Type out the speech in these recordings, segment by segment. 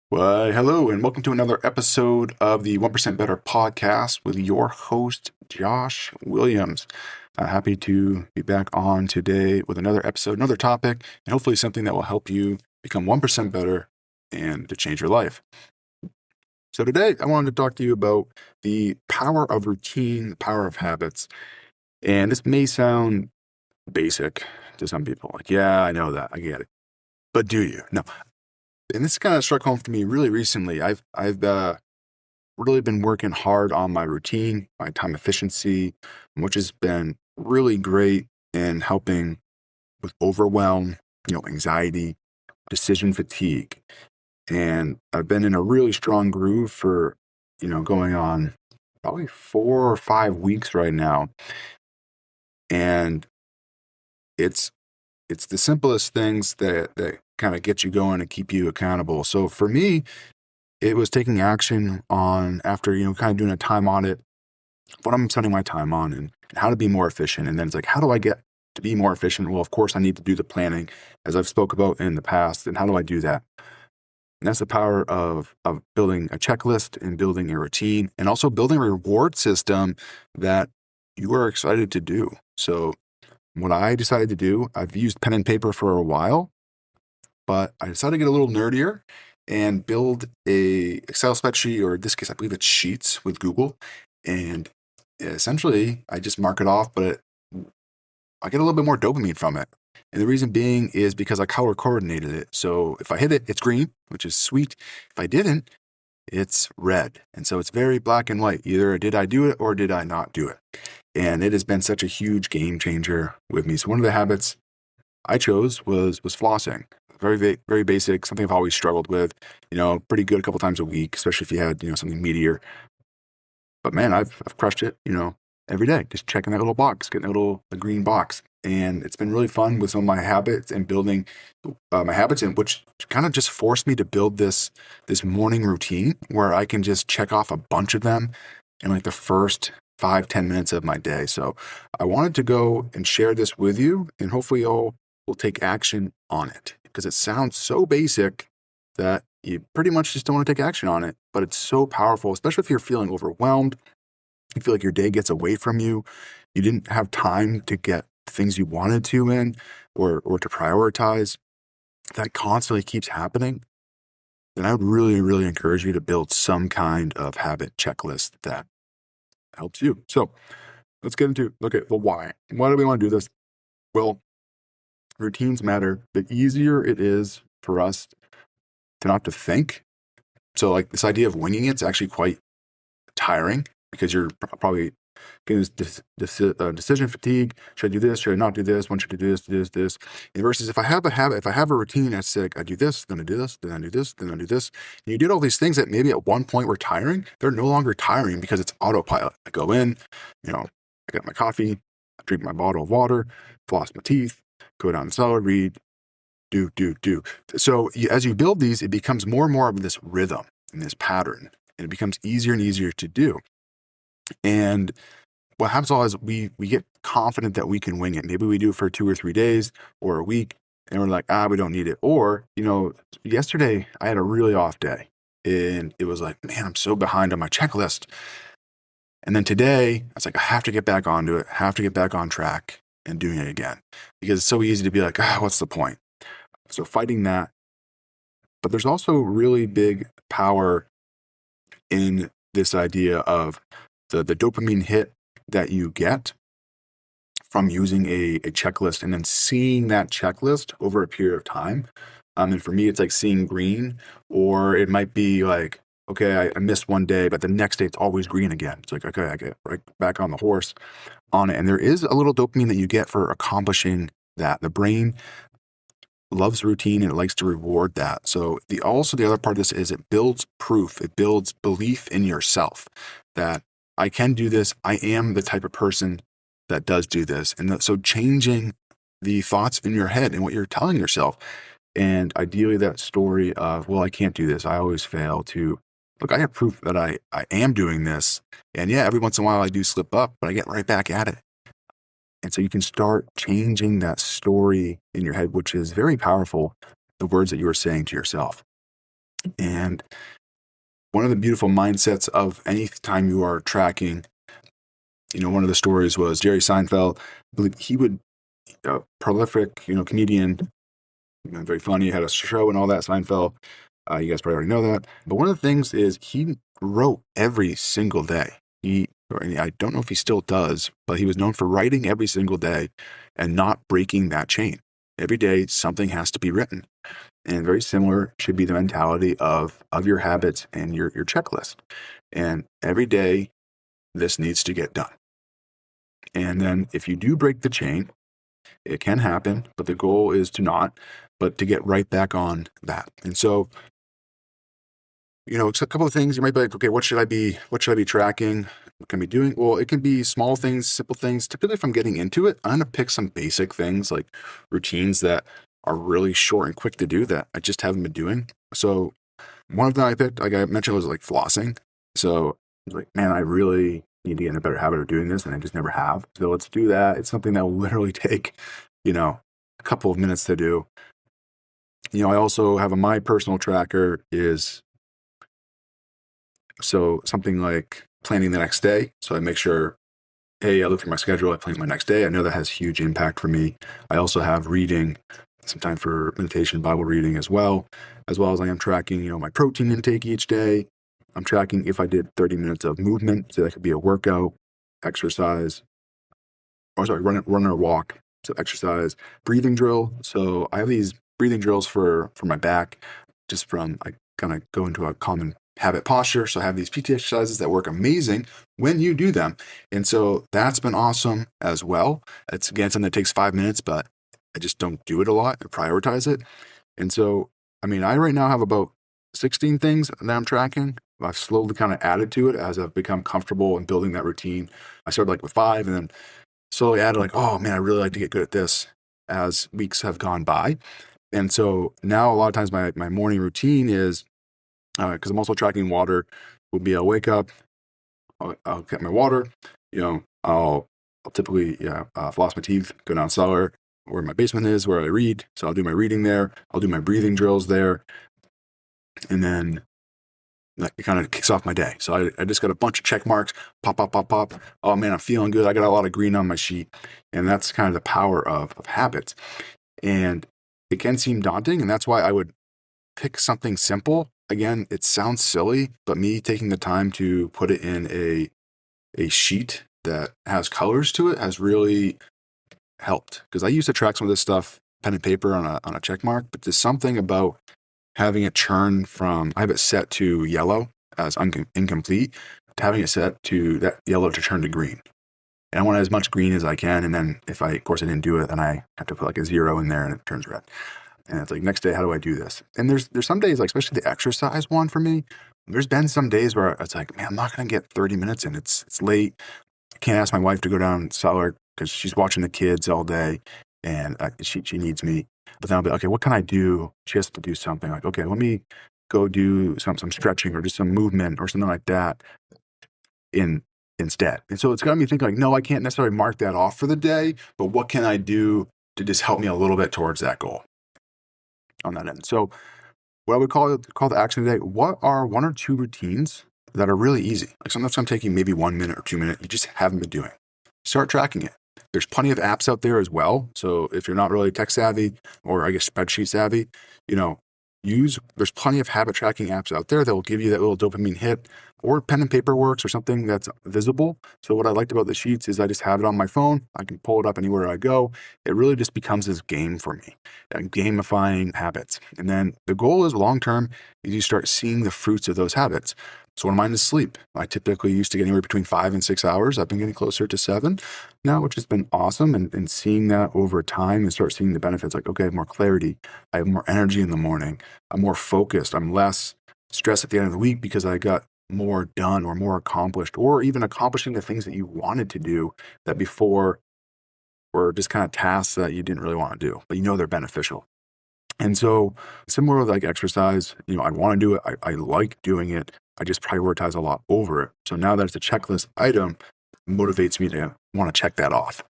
Why, hello, and welcome to another episode of the 1% Better podcast with your host, Josh Williams. Happy to be back on today with another episode, another topic, and hopefully something that will help you become 1% better and to change your life. So today, I wanted to talk to you about the power of routine, the power of habits. And this may sound basic to some people. Like, yeah, I know that. I get it. But do you? No. And this kind of struck home to me really recently. I've really been working hard on my routine, my time efficiency, which has been really great in helping with overwhelm, anxiety, decision fatigue. And I've been in a really strong groove for, going on probably 4 or 5 weeks right now. And it's it's the simplest things that kind of get you going and keep you accountable. So for me, it was taking action on after, kind of doing a time audit, what I'm spending my time on and how to be more efficient. And then it's like, how do I get to be more efficient? Well, of course, I need to do the planning as I've spoke about in the past. And how do I do that? And that's the power of building a checklist and building a routine and also building a reward system that you are excited to do. So what I decided to do, I've used pen and paper for a while, but I decided to get a little nerdier and build a Excel spreadsheet, or in this case, I believe it's Sheets with Google. And essentially, I just mark it off, but I get a little bit more dopamine from it. And the reason being is because I color coordinated it. So if I hit it, it's green, which is sweet. If I didn't, it's red. And so it's very black and white. Either did I do it or did I not do it? And it has been such a huge game changer with me. So one of the habits I chose was flossing. Very basic, something I've always struggled with, pretty good a couple times a week, especially if you had, something meatier. But man, I've crushed it, every day, just checking that little box, getting the green box. And it's been really fun with some of my habits and building my habits, and which kind of just forced me to build this morning routine where I can just check off a bunch of them in like the first 5-10 minutes of my day. So I wanted to go and share this with you, and hopefully you'll will take action on it, because it sounds so basic that you pretty much just don't want to take action on it. But it's so powerful, especially if you're feeling overwhelmed. You feel like your day gets away from you. You didn't have time to get things you wanted to in, or to prioritize. That constantly keeps happening. Then I would really, really encourage you to build some kind of habit checklist that helps you. So let's get into, okay, the why. Why do we want to do this? Well, routines matter. The easier it is for us to not to think. So like this idea of winging it's actually quite tiring, because you're probably getting this decision fatigue. Should I do this? Should I not do this? When should I do this? And versus if I have a habit, if I have a routine, it's like I do this, then I do this, then I do this, then I do this. And you did all these things that maybe at one point were tiring. They're no longer tiring because it's autopilot. I go in, I get my coffee, I drink my bottle of water, floss my teeth, go down the cellar, read, do. So as you build these, it becomes more and more of this rhythm and this pattern, and it becomes easier and easier to do. And what happens all is we get confident that we can wing it. Maybe we do it for 2 or 3 days or a week, and we're like, we don't need it. Or, yesterday I had a really off day, and it was like, man, I'm so behind on my checklist. And then today I was like, I have to get back onto it, have to get back on track and doing it again, because it's so easy to be like, what's the point? So fighting that. But there's also really big power in this idea of the dopamine hit that you get from using a checklist and then seeing that checklist over a period of time. And for me, it's like seeing green, or it might be like, okay, I missed one day, but the next day it's always green again. It's like, okay, I get right back on the horse on it. And there is a little dopamine that you get for accomplishing that. The brain loves routine and it likes to reward that. So the other part of this is it builds proof. It builds belief in yourself that I can do this. I am the type of person that does do this. And so changing the thoughts in your head and what you're telling yourself, and ideally that story of, well, I can't do this, I always fail, to look, I have proof that I am doing this. And yeah, every once in a while I do slip up, but I get right back at it. And so you can start changing that story in your head, which is very powerful, the words that you are saying to yourself. And one of the beautiful mindsets of any time you are tracking, one of the stories was Jerry Seinfeld. I believe he would, prolific, comedian, very funny, had a show and all that, Seinfeld. You guys probably already know that. But one of the things is he wrote every single day. I don't know if he still does, but he was known for writing every single day and not breaking that chain. Every day, something has to be written. And very similar should be the mentality of your habits and your checklist. And every day, this needs to get done. And then if you do break the chain, it can happen, but the goal is to not, but to get right back on that. And so, it's a couple of things. You might be like, okay, what should I be tracking? What can I be doing? Well, it can be small things, simple things. Typically, if I'm getting into it, I'm going to pick some basic things like routines that are really short and quick to do that I just haven't been doing. So one of them I picked, like I mentioned, was like flossing. So I was like, man, I really need to get in a better habit of doing this, and I just never have. So let's do that. It's something that will literally take, a couple of minutes to do. I also have my personal tracker is so something like planning the next day. So I make sure, hey, I look through my schedule, I plan my next day. I know that has huge impact for me. I also have reading, some time for meditation, Bible reading as well as I am tracking, my protein intake each day. I'm tracking if I did 30 minutes of movement. So that could be a workout, exercise, run or walk. So exercise, breathing drill. So I have these breathing drills for my back, just from I kind of go into a common habit posture. So I have these PT exercises that work amazing when you do them. And so that's been awesome as well. It's again something that takes 5 minutes, but I just don't do it a lot. I prioritize it. And so, I right now have about 16 things that I'm tracking. I've slowly kind of added to it as I've become comfortable in building that routine. I started like with 5 and then slowly added like, oh man, I really like to get good at this as weeks have gone by. And so now a lot of times my morning routine is, because I'm also tracking water, will be I'll wake up, I'll get my water, I'll typically floss my teeth, go down cellar where my basement is, where I read. So I'll do my reading there. I'll do my breathing drills there. And then that kind of kicks off my day. So I just got a bunch of check marks, pop, pop, pop, pop. Oh man, I'm feeling good. I got a lot of green on my sheet. And that's kind of the power of habits. And it can seem daunting. And that's why I would pick something simple. Again, it sounds silly, but me taking the time to put it in a sheet that has colors to it has really helped. Because I used to track some of this stuff, pen and paper on a check mark, but there's something about having it churn from, I have it set to yellow as incomplete, to having it set to that yellow to turn to green. And I want as much green as I can. And then if I didn't do it, then I have to put like a 0 in there and it turns red. And it's like, next day, how do I do this? And there's some days, like especially the exercise one for me, there's been some days where it's like, man, I'm not going to get 30 minutes in. It's late. I can't ask my wife to go down cellar because she's watching the kids all day and she needs me. But then I'll be, okay, what can I do? She has to do something like, okay, let me go do some stretching or just some movement or something like that instead. And so it's got me thinking like, no, I can't necessarily mark that off for the day, but what can I do to just help me a little bit towards that goal on that end? So what I would call the action today, what are 1 or 2 routines that are really easy? Like sometimes I'm taking maybe 1 minute or 2 minutes, you just haven't been doing. Start tracking it. There's plenty of apps out there as well. So if you're not really tech savvy or I guess spreadsheet savvy, there's plenty of habit tracking apps out there that will give you that little dopamine hit, or pen and paper works, or something that's visible. So what I liked about the sheets is I just have it on my phone. I can pull it up anywhere I go. It really just becomes this game for me, gamifying habits. And then the goal is long-term is you start seeing the fruits of those habits. So one of mine is sleep. I typically used to get anywhere between 5 and 6 hours. I've been getting closer to 7 now, which has been awesome. And seeing that over time and start seeing the benefits, like, okay, I have more clarity. I have more energy in the morning. I'm more focused. I'm less stressed at the end of the week because I got more done or more accomplished, or even accomplishing the things that you wanted to do that before were just kind of tasks that you didn't really want to do, but they're beneficial. And so similar with like exercise, I want to do it. I like doing it. I just prioritize a lot over it. So now that it's a checklist item, it motivates me to want to check that off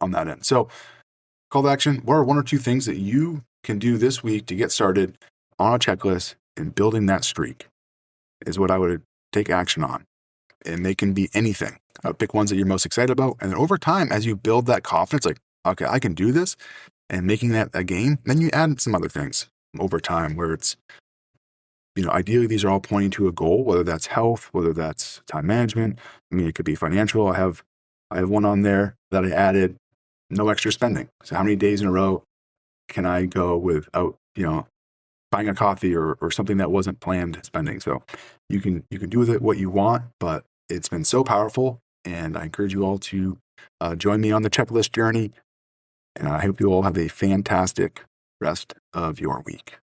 on that end. So call to action, what are 1 or 2 things that you can do this week to get started on a checklist and building that streak is what I would take action on. And they can be anything. Pick ones that you're most excited about. And then over time, as you build that confidence, like, okay, I can do this, and making that a game, then you add some other things over time where it's, ideally these are all pointing to a goal, whether that's health, whether that's time management. I mean, it could be financial. I have one on there that I added, no extra spending. So how many days in a row can I go without, buying a coffee or something that wasn't planned spending? So you can do with it what you want, but it's been so powerful. And I encourage you all to join me on the checklist journey. And I hope you all have a fantastic rest of your week.